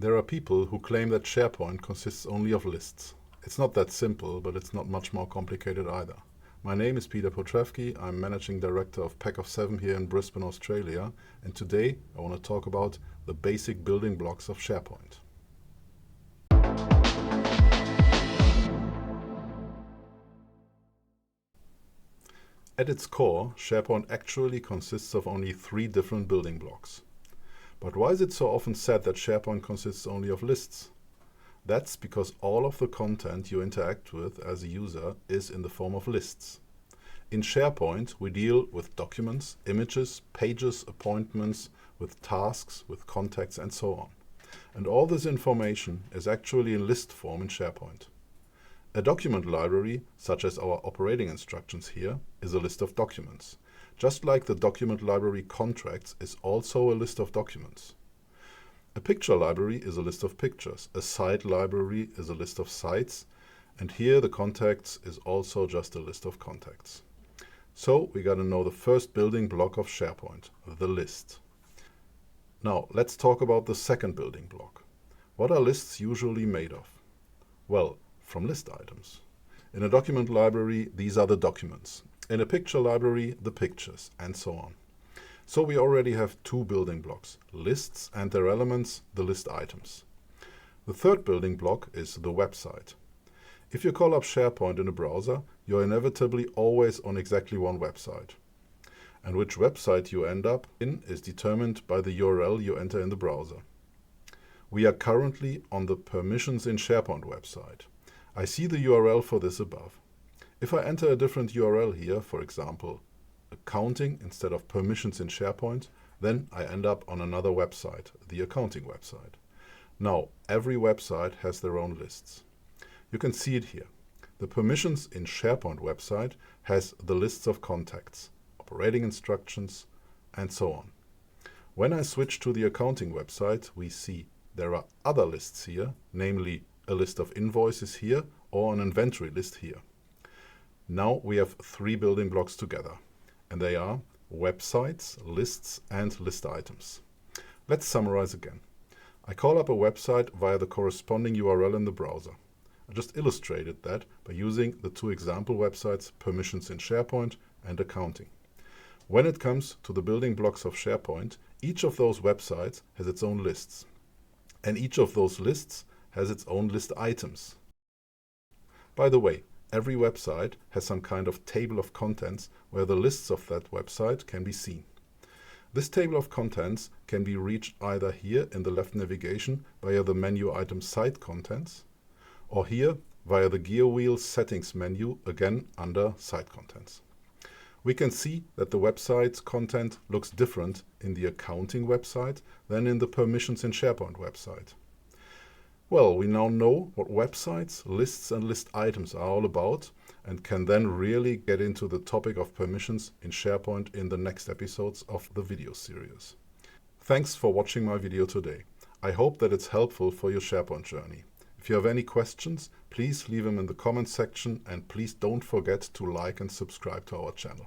There are people who claim that SharePoint consists only of lists. It's not that simple, but it's not much more complicated either. My name is Peter Potrefki. I'm Managing Director of Pack of 7 here in Brisbane, Australia, and today I want to talk about the basic building blocks of SharePoint. At its core, SharePoint actually consists of only 3 different building blocks. But why is it so often said that SharePoint consists only of lists? That's because all of the content you interact with as a user is in the form of lists. In SharePoint, we deal with documents, images, pages, appointments, with tasks, with contacts, and so on. And all this information is actually in list form in SharePoint. A document library, such as our operating instructions here, is a list of documents. Just like the document library contracts is also a list of documents. A picture library is a list of pictures. A site library is a list of sites. And here the contacts is also just a list of contacts. So we got to know the first building block of SharePoint, the list. Now let's talk about the second building block. What are lists usually made of? Well, from list items. In a document library, these are the documents. In a picture library, the pictures, and so on. So we already have 2 building blocks, lists and their elements, the list items. The third building block is the website. If you call up SharePoint in a browser, you're inevitably always on exactly one website. And which website you end up in is determined by the URL you enter in the browser. We are currently on the Permissions in SharePoint website. I see the URL for this above. If I enter a different URL here, for example, accounting instead of permissions in SharePoint, then I end up on another website, the accounting website. Now, every website has their own lists. You can see it here. The permissions in SharePoint website has the lists of contacts, operating instructions, and so on. When I switch to the accounting website, we see there are other lists here, namely a list of invoices here or an inventory list here. Now we have 3 building blocks together, and they are websites, lists, and list items. Let's summarize again. I call up a website via the corresponding URL in the browser. I just illustrated that by using the 2 example websites, permissions in SharePoint and accounting. When it comes to the building blocks of SharePoint, each of those websites has its own lists, and each of those lists has its own list items. By the way, every website has some kind of table of contents where the lists of that website can be seen. This table of contents can be reached either here in the left navigation via the menu item Site Contents, or here via the gear wheel Settings menu, again under Site Contents. We can see that the website's content looks different in the accounting website than in the permissions in SharePoint website. Well, we now know what websites, lists and list items are all about, and can then really get into the topic of permissions in SharePoint in the next episodes of the video series. Thanks for watching my video today. I hope that it's helpful for your SharePoint journey. If you have any questions, please leave them in the comments section, and please don't forget to like and subscribe to our channel.